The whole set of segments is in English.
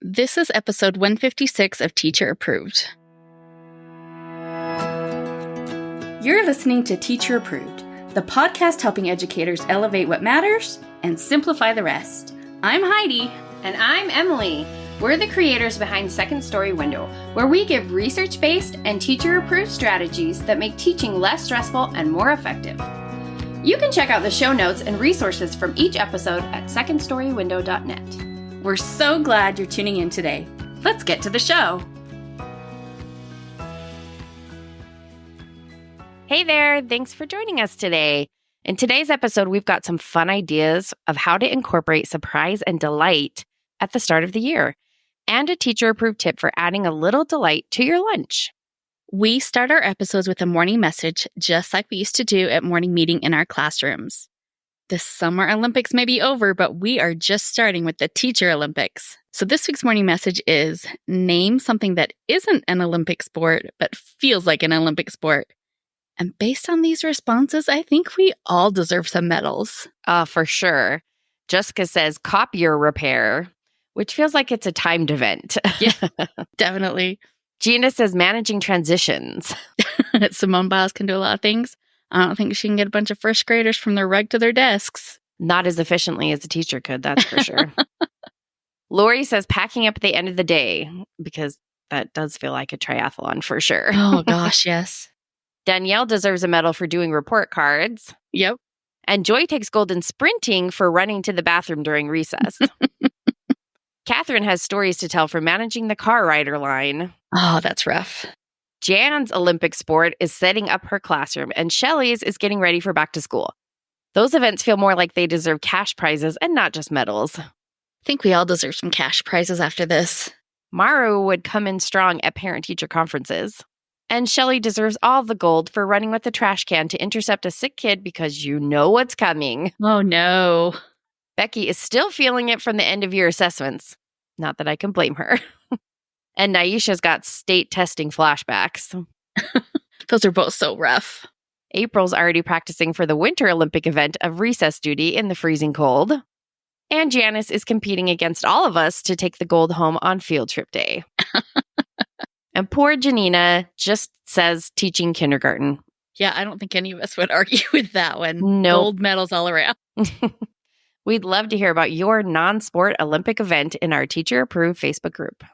This is episode 156 of Teacher Approved. You're listening to Teacher Approved, the podcast helping educators elevate what matters and simplify the rest. I'm Heidi. And I'm Emily. We're the creators behind Second Story Window, where we give research-based and teacher-approved strategies that make teaching less stressful and more effective. You can check out the show notes and resources from each episode at secondstorywindow.net. We're so glad you're tuning in today. Let's get to the show. Hey there, thanks for joining us today. In today's episode, we've got some fun ideas of how to incorporate surprise and delight at the start of the year, and a teacher-approved tip for adding a little delight to your lunch. We start our episodes with a morning message, just like we used to do at morning meeting in our classrooms. The Summer Olympics may be over, but we are just starting with the Teacher Olympics. So this week's morning message is, name something that isn't an Olympic sport, but feels like an Olympic sport. And based on these responses, I think we all deserve some medals. For sure. Jessica says copier repair, which feels like it's a timed event. Yeah, definitely. Gina says managing transitions. Simone Biles can do a lot of things. I don't think she can get a bunch of first graders from their rug to their desks. Not as efficiently as a teacher could, that's for sure. Lori says packing up at the end of the day, because that does feel like a triathlon for sure. Oh gosh, yes. Danielle deserves a medal for doing report cards. Yep. And Joy takes gold in sprinting for running to the bathroom during recess. Catherine has stories to tell for managing the car rider line. Oh, that's rough. Jan's Olympic sport is setting up her classroom, and Shelley's is getting ready for back to school. Those events feel more like they deserve cash prizes and not just medals. I think we all deserve some cash prizes after this. Maru would come in strong at parent-teacher conferences. And Shelley deserves all the gold for running with the trash can to intercept a sick kid because you know what's coming. Oh, no. Becky is still feeling it from the end-of-year assessments. Not that I can blame her. And Naisha's got state testing flashbacks. Those are both so rough. April's already practicing for the Winter Olympic event of recess duty in the freezing cold. And Janice is competing against all of us to take the gold home on field trip day. And poor Janina just says teaching kindergarten. Yeah, I don't think any of us would argue with that one. Nope. Gold medals all around. We'd love to hear about your non-sport Olympic event in our teacher-approved Facebook group.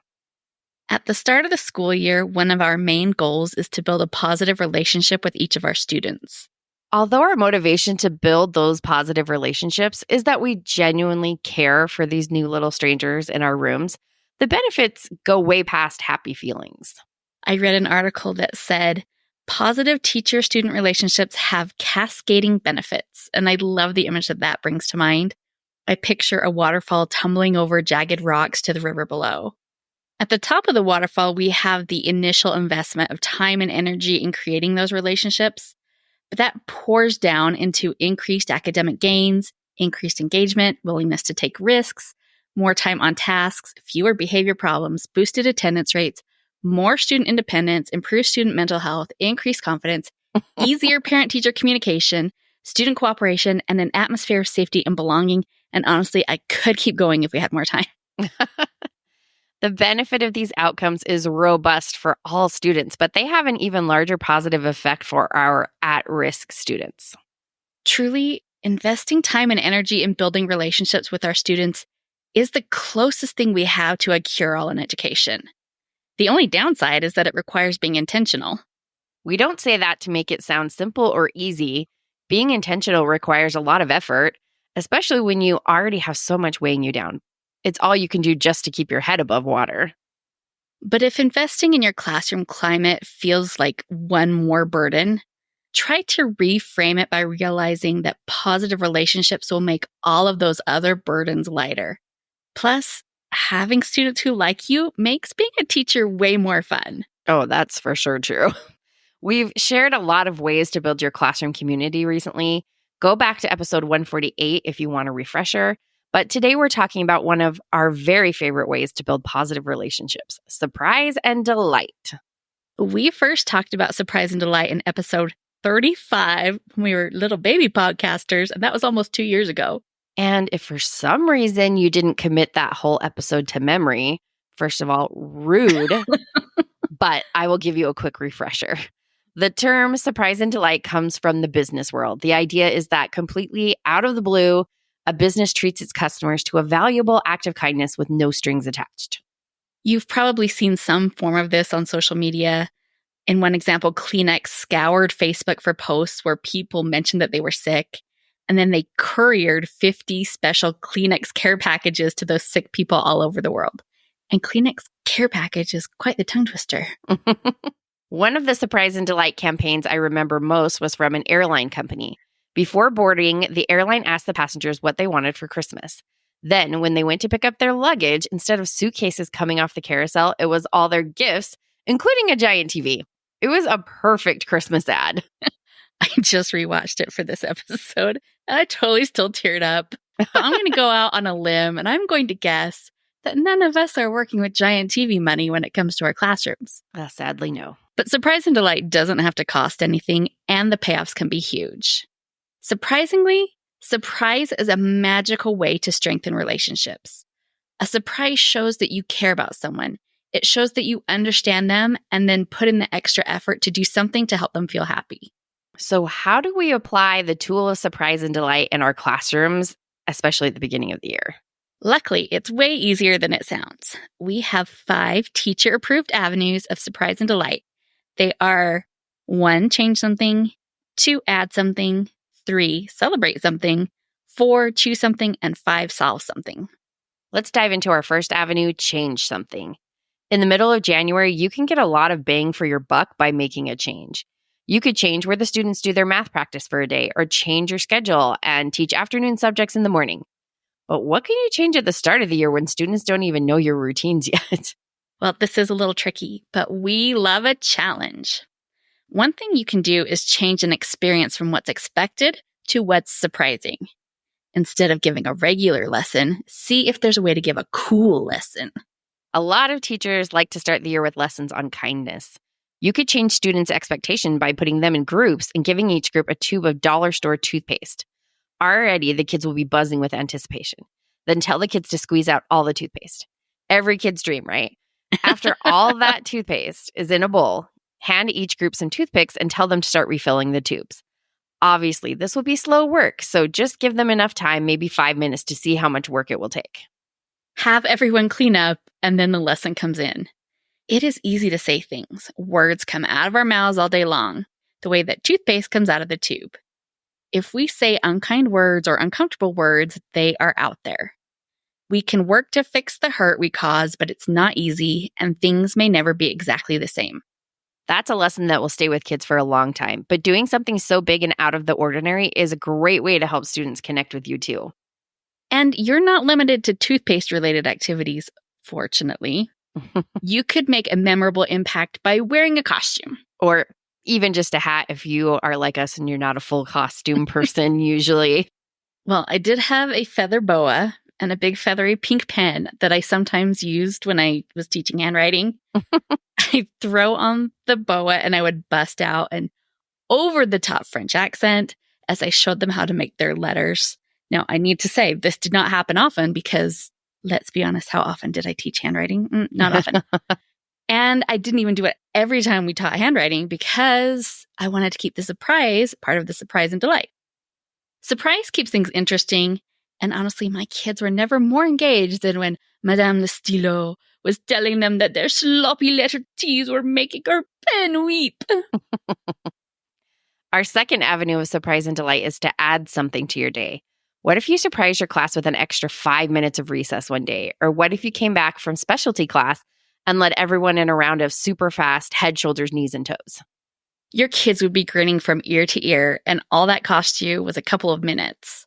At the start of the school year, one of our main goals is to build a positive relationship with each of our students. Although our motivation to build those positive relationships is that we genuinely care for these new little strangers in our rooms, the benefits go way past happy feelings. I read an article that said, positive teacher-student relationships have cascading benefits, and I love the image that brings to mind. I picture a waterfall tumbling over jagged rocks to the river below. At the top of the waterfall, we have the initial investment of time and energy in creating those relationships, but that pours down into increased academic gains, increased engagement, willingness to take risks, more time on tasks, fewer behavior problems, boosted attendance rates, more student independence, improved student mental health, increased confidence, easier parent-teacher communication, student cooperation, and an atmosphere of safety and belonging. And honestly, I could keep going if we had more time. The benefit of these outcomes is robust for all students, but they have an even larger positive effect for our at-risk students. Truly, investing time and energy in building relationships with our students is the closest thing we have to a cure-all in education. The only downside is that it requires being intentional. We don't say that to make it sound simple or easy. Being intentional requires a lot of effort, especially when you already have so much weighing you down. It's all you can do just to keep your head above water. But if investing in your classroom climate feels like one more burden, try to reframe it by realizing that positive relationships will make all of those other burdens lighter. Plus, having students who like you makes being a teacher way more fun. Oh, that's for sure true. We've shared a lot of ways to build your classroom community recently. Go back to episode 148 if you want a refresher. But today we're talking about one of our very favorite ways to build positive relationships, surprise and delight. We first talked about surprise and delight in episode 35 when we were little baby podcasters, and that was almost 2 years ago. And if for some reason you didn't commit that whole episode to memory, First of all, rude, but I will give you a quick refresher. The term surprise and delight comes from the business world. The idea is that completely out of the blue, a business treats its customers to a valuable act of kindness with no strings attached. You've probably seen some form of this on social media. In one example, Kleenex scoured Facebook for posts where people mentioned that they were sick, and then they couriered 50 special Kleenex care packages to those sick people all over the world. And Kleenex care package is quite the tongue twister. One of the surprise and delight campaigns I remember most was from an airline company. Before boarding, the airline asked the passengers what they wanted for Christmas. Then, when they went to pick up their luggage, instead of suitcases coming off the carousel, it was all their gifts, including a giant TV. It was a perfect Christmas ad. I just rewatched it for this episode, and I totally still teared up. But I'm going to go out on a limb, and I'm going to guess that none of us are working with giant TV money when it comes to our classrooms. Sadly, no. But surprise and delight doesn't have to cost anything, and the payoffs can be huge. Surprisingly, surprise is a magical way to strengthen relationships. A surprise shows that you care about someone. It shows that you understand them and then put in the extra effort to do something to help them feel happy. So how do we apply the tool of surprise and delight in our classrooms, especially at the beginning of the year? Luckily, it's way easier than it sounds. We have 5 teacher-approved avenues of surprise and delight. They are 1, change something, 2, add something, 3, celebrate something, 4, choose something, and 5, solve something. Let's dive into our first avenue, change something. In the middle of January, you can get a lot of bang for your buck by making a change. You could change where the students do their math practice for a day, or change your schedule and teach afternoon subjects in the morning. But what can you change at the start of the year when students don't even know your routines yet? Well, this is a little tricky, but we love a challenge. One thing you can do is change an experience from what's expected to what's surprising. Instead of giving a regular lesson, see if there's a way to give a cool lesson. A lot of teachers like to start the year with lessons on kindness. You could change students' expectation by putting them in groups and giving each group a tube of dollar store toothpaste. Already, the kids will be buzzing with anticipation. Then tell the kids to squeeze out all the toothpaste. Every kid's dream, right? After all that toothpaste is in a bowl, hand each group some toothpicks and tell them to start refilling the tubes. Obviously, this will be slow work, so just give them enough time, maybe 5 minutes, to see how much work it will take. Have everyone clean up, and then the lesson comes in. It is easy to say things. Words come out of our mouths all day long, the way that toothpaste comes out of the tube. If we say unkind words or uncomfortable words, they are out there. We can work to fix the hurt we cause, but it's not easy, and things may never be exactly the same. That's a lesson that will stay with kids for a long time, but doing something so big and out of the ordinary is a great way to help students connect with you too. And you're not limited to toothpaste-related activities, fortunately. You could make a memorable impact by wearing a costume. Or even just a hat if you are like us and you're not a full costume person usually. Well, I did have a feather boa and a big feathery pink pen that I sometimes used when I was teaching handwriting. I'd throw on the boa and I would bust out an over-the-top French accent as I showed them how to make their letters. Now, I need to say, this did not happen often because, let's be honest, how often did I teach handwriting? Not often. And I didn't even do it every time we taught handwriting because I wanted to keep the surprise part of the surprise and delight. Surprise keeps things interesting. And honestly, my kids were never more engaged than when Madame Le Stylo was telling them that their sloppy letter T's were making her pen weep. Our second avenue of surprise and delight is to add something to your day. What if you surprised your class with an extra 5 minutes of recess one day? Or what if you came back from specialty class and led everyone in a round of super fast head, shoulders, knees, and toes? Your kids would be grinning from ear to ear, and all that cost you was a couple of minutes.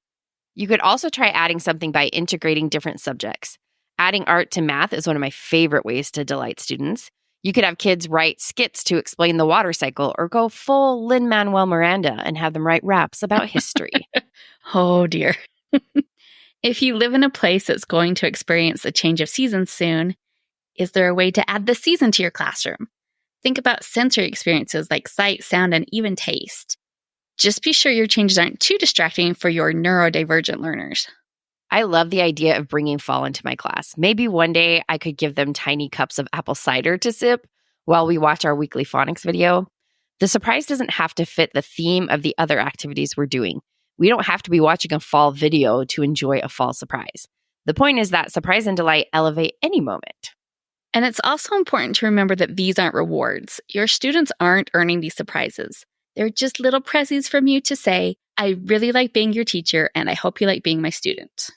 You could also try adding something by integrating different subjects. Adding art to math is one of my favorite ways to delight students. You could have kids write skits to explain the water cycle, or go full Lin-Manuel Miranda and have them write raps about history. Oh, dear. If you live in a place that's going to experience a change of seasons soon, is there a way to add the season to your classroom? Think about sensory experiences like sight, sound, and even taste. Just be sure your changes aren't too distracting for your neurodivergent learners. I love the idea of bringing fall into my class. Maybe one day I could give them tiny cups of apple cider to sip while we watch our weekly phonics video. The surprise doesn't have to fit the theme of the other activities we're doing. We don't have to be watching a fall video to enjoy a fall surprise. The point is that surprise and delight elevate any moment. And it's also important to remember that these aren't rewards. Your students aren't earning these surprises. They're just little prezzies from you to say, I really like being your teacher, and I hope you like being my student.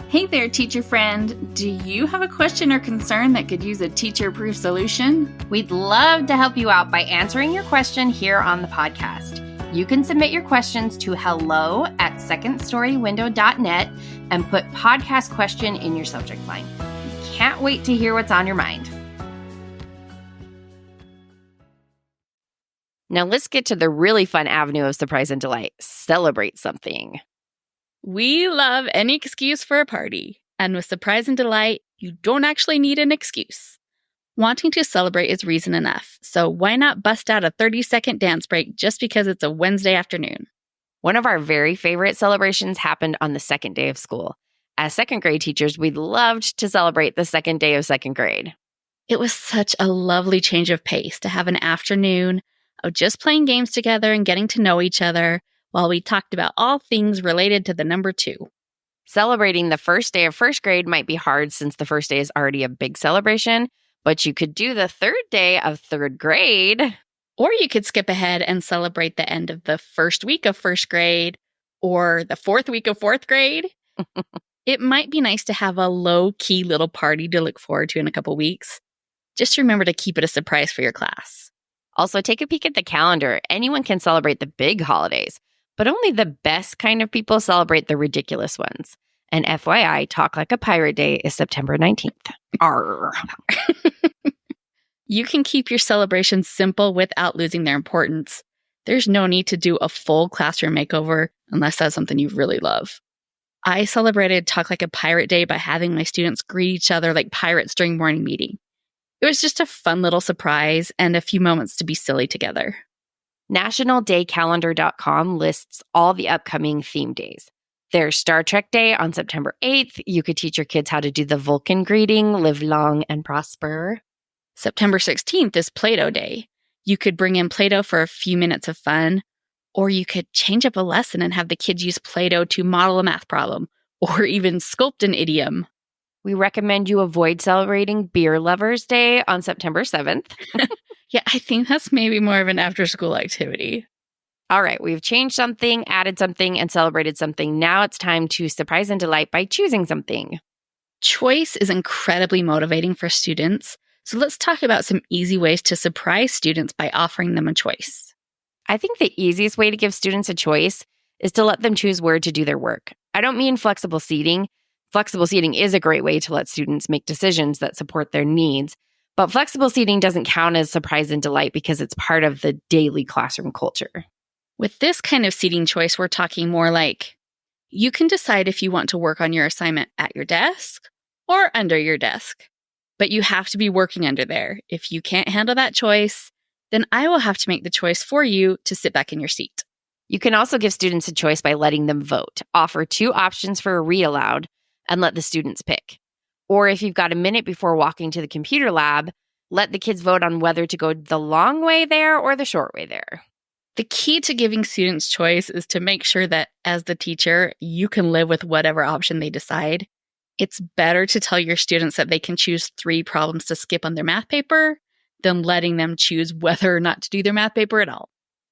Hey there, teacher friend. Do you have a question or concern that could use a teacher-proof solution? We'd love to help you out by answering your question here on the podcast. You can submit your questions to hello@secondstorywindow.net and put podcast question in your subject line. We can't wait to hear what's on your mind. Now let's get to the really fun avenue of surprise and delight. Celebrate something. We love any excuse for a party. And with surprise and delight, you don't actually need an excuse. Wanting to celebrate is reason enough, so why not bust out a 30-second dance break just because it's a Wednesday afternoon? One of our very favorite celebrations happened on the second day of school. As second grade teachers, we loved to celebrate the second day of second grade. It was such a lovely change of pace to have an afternoon of just playing games together and getting to know each other while we talked about all things related to the number 2. Celebrating the first day of first grade might be hard since the first day is already a big celebration, but you could do the third day of third grade. Or you could skip ahead and celebrate the end of the first week of first grade or the 4th week of 4th grade. It might be nice to have a low-key little party to look forward to in a couple weeks. Just remember to keep it a surprise for your class. Also, take a peek at the calendar. Anyone can celebrate the big holidays, but only the best kind of people celebrate the ridiculous ones. And FYI, Talk Like a Pirate Day is September 19th. Arr. You can keep your celebrations simple without losing their importance. There's no need to do a full classroom makeover unless that's something you really love. I celebrated Talk Like a Pirate Day by having my students greet each other like pirates during morning meeting. It was just a fun little surprise and a few moments to be silly together. NationalDayCalendar.com lists all the upcoming theme days. There's Star Trek Day on September 8th. You could teach your kids how to do the Vulcan greeting, live long and prosper. September 16th is Play-Doh Day. You could bring in Play-Doh for a few minutes of fun, or you could change up a lesson and have the kids use Play-Doh to model a math problem, or even sculpt an idiom. We recommend you avoid celebrating Beer Lovers Day on September 7th. Yeah, I think that's maybe more of an after-school activity. All right, we've changed something, added something, and celebrated something. Now it's time to surprise and delight by choosing something. Choice is incredibly motivating for students, so let's talk about some easy ways to surprise students by offering them a choice. I think the easiest way to give students a choice is to let them choose where to do their work. I don't mean flexible seating. Flexible seating is a great way to let students make decisions that support their needs, but flexible seating doesn't count as surprise and delight because it's part of the daily classroom culture. With this kind of seating choice, we're talking more like, you can decide if you want to work on your assignment at your desk or under your desk, but you have to be working under there. If you can't handle that choice, then I will have to make the choice for you to sit back in your seat. You can also give students a choice by letting them vote. Offer 2 options for a read aloud and let the students pick. Or if you've got a minute before walking to the computer lab, let the kids vote on whether to go the long way there or the short way there. The key to giving students choice is to make sure that as the teacher, you can live with whatever option they decide. It's better to tell your students that they can choose 3 problems to skip on their math paper than letting them choose whether or not to do their math paper at all.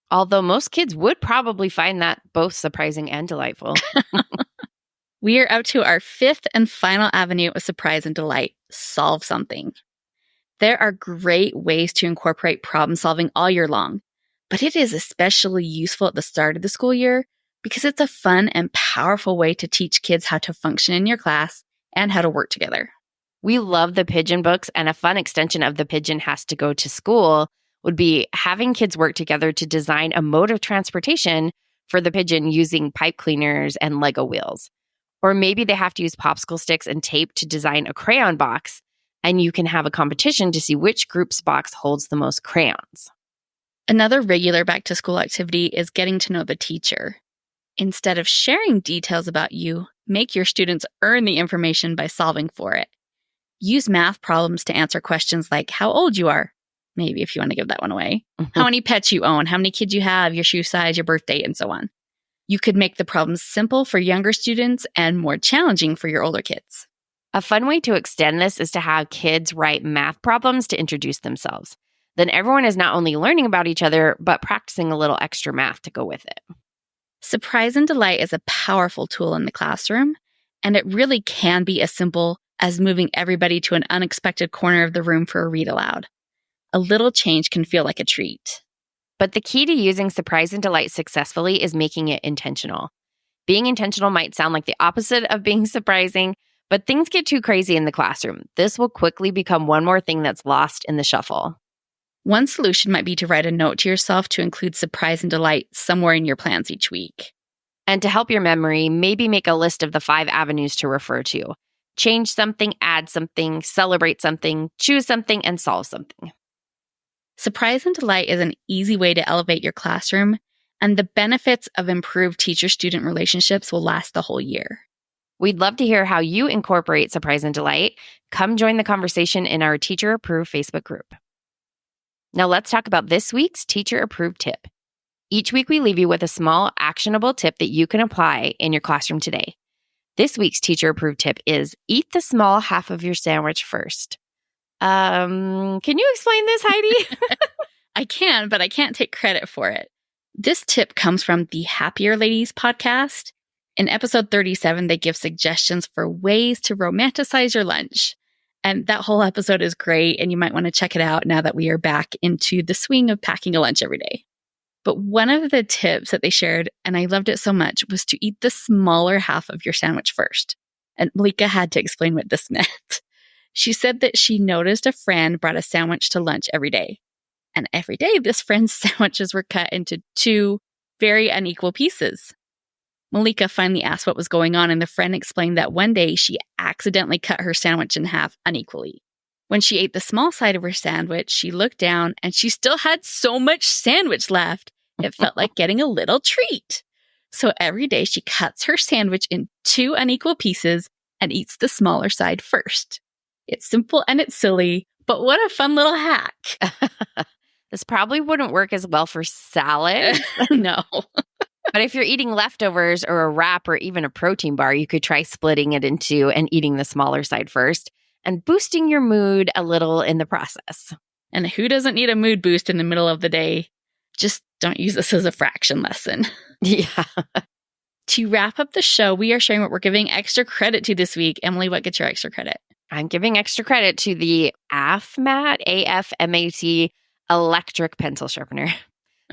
Although most kids would probably find that both surprising and delightful. We are up to our 5th and final avenue of surprise and delight, solve something. There are great ways to incorporate problem solving all year long, but it is especially useful at the start of the school year because it's a fun and powerful way to teach kids how to function in your class and how to work together. We love the Pigeon books, and a fun extension of the Pigeon has to go to school would be having kids work together to design a mode of transportation for the Pigeon using pipe cleaners and Lego wheels. Or maybe they have to use popsicle sticks and tape to design a crayon box, and you can have a competition to see which group's box holds the most crayons. Another regular back-to-school activity is getting to know the teacher. Instead of sharing details about you, make your students earn the information by solving for it. Use math problems to answer questions like how old you are, maybe if you want to give that one away, how many pets you own, how many kids you have, your shoe size, your birth date, and so on. You could make the problems simple for younger students and more challenging for your older kids. A fun way to extend this is to have kids write math problems to introduce themselves. Then everyone is not only learning about each other, but practicing a little extra math to go with it. Surprise and delight is a powerful tool in the classroom, and it really can be as simple as moving everybody to an unexpected corner of the room for a read aloud. A little change can feel like a treat. But the key to using surprise and delight successfully is making it intentional. Being intentional might sound like the opposite of being surprising, but things get too crazy in the classroom. This will quickly become one more thing that's lost in the shuffle. One solution might be to write a note to yourself to include surprise and delight somewhere in your plans each week. And to help your memory, maybe make a list of the 5 avenues to refer to. Change something, add something, celebrate something, choose something, and solve something. Surprise and delight is an easy way to elevate your classroom, and the benefits of improved teacher-student relationships will last the whole year. We'd love to hear how you incorporate surprise and delight. Come join the conversation in our Teacher Approved Facebook group. Now let's talk about this week's Teacher Approved tip. Each week we leave you with a small, actionable tip that you can apply in your classroom today. This week's Teacher Approved tip is eat the small half of your sandwich first. Can you explain this, Heidi? I can, but I can't take credit for it. This tip comes from the Happier Ladies podcast. In episode 37, they give suggestions for ways to romanticize your lunch. And that whole episode is great, and you might want to check it out now that we are back into the swing of packing a lunch every day. But one of the tips that they shared, and I loved it so much, was to eat the smaller half of your sandwich first. And Malika had to explain what this meant. She said that she noticed a friend brought a sandwich to lunch every day. And every day, this friend's sandwiches were cut into 2 very unequal pieces. Malika finally asked what was going on, and the friend explained that one day she accidentally cut her sandwich in half unequally. When she ate the small side of her sandwich, she looked down and she still had so much sandwich left. It felt like getting a little treat. So every day she cuts her sandwich in 2 unequal pieces and eats the smaller side first. It's simple and it's silly, but what a fun little hack. This probably wouldn't work as well for salad. No. But if you're eating leftovers or a wrap or even a protein bar, you could try splitting it in 2 and eating the smaller side first and boosting your mood a little in the process. And who doesn't need a mood boost in the middle of the day? Just don't use this as a fraction lesson. Yeah. To wrap up the show, we are sharing what we're giving extra credit to this week. Emily, what gets your extra credit? I'm giving extra credit to the AFMAT, AFMAT electric pencil sharpener.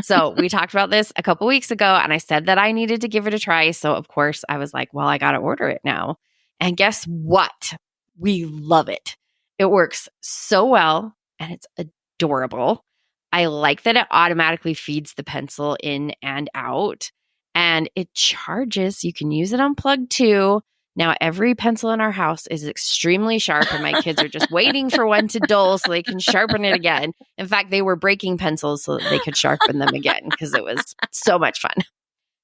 So we talked about this a couple weeks ago, and I said that I needed to give it a try. So, of course, I was like, well, I got to order it now. And guess what? We love it. It works so well, and it's adorable. I like that it automatically feeds the pencil in and out, and it charges. You can use it unplugged too. Now, every pencil in our house is extremely sharp, and my kids are just waiting for one to dull so they can sharpen it again. In fact, they were breaking pencils so that they could sharpen them again because it was so much fun.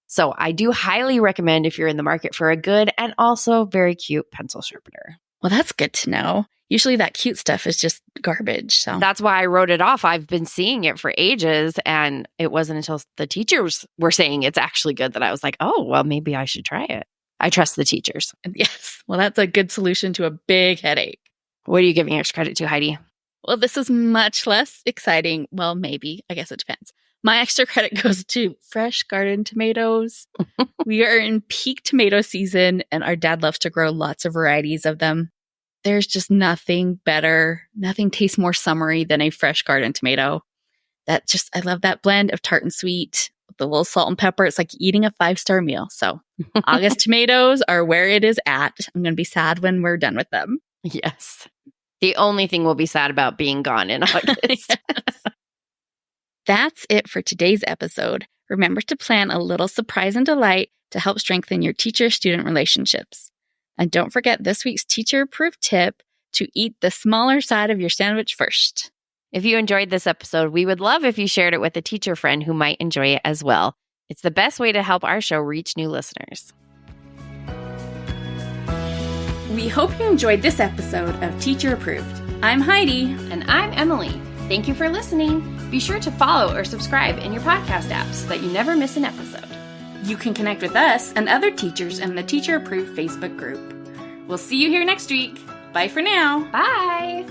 So I do highly recommend if you're in the market for a good and also very cute pencil sharpener. Well, that's good to know. Usually that cute stuff is just garbage. So that's why I wrote it off. I've been seeing it for ages, and it wasn't until the teachers were saying it's actually good that I was like, oh, well, maybe I should try it. I trust the teachers. Yes. Well, that's a good solution to a big headache. What are you giving extra credit to, Heidi? Well, this is much less exciting. Well, maybe. I guess it depends. My extra credit goes to fresh garden tomatoes. We are in peak tomato season, and our dad loves to grow lots of varieties of them. There's just nothing better. Nothing tastes more summery than a fresh garden tomato. I love that blend of tart and sweet. The little salt and pepper, it's like eating a 5-star meal. So August tomatoes are where it is at. I'm going to be sad when we're done with them. Yes. The only thing we'll be sad about being gone in August. Yes. That's it for today's episode. Remember to plan a little surprise and delight to help strengthen your teacher-student relationships. And don't forget this week's teacher-approved tip to eat the smaller side of your sandwich first. If you enjoyed this episode, we would love if you shared it with a teacher friend who might enjoy it as well. It's the best way to help our show reach new listeners. We hope you enjoyed this episode of Teacher Approved. I'm Heidi. And I'm Emily. Thank you for listening. Be sure to follow or subscribe in your podcast app so that you never miss an episode. You can connect with us and other teachers in the Teacher Approved Facebook group. We'll see you here next week. Bye for now. Bye.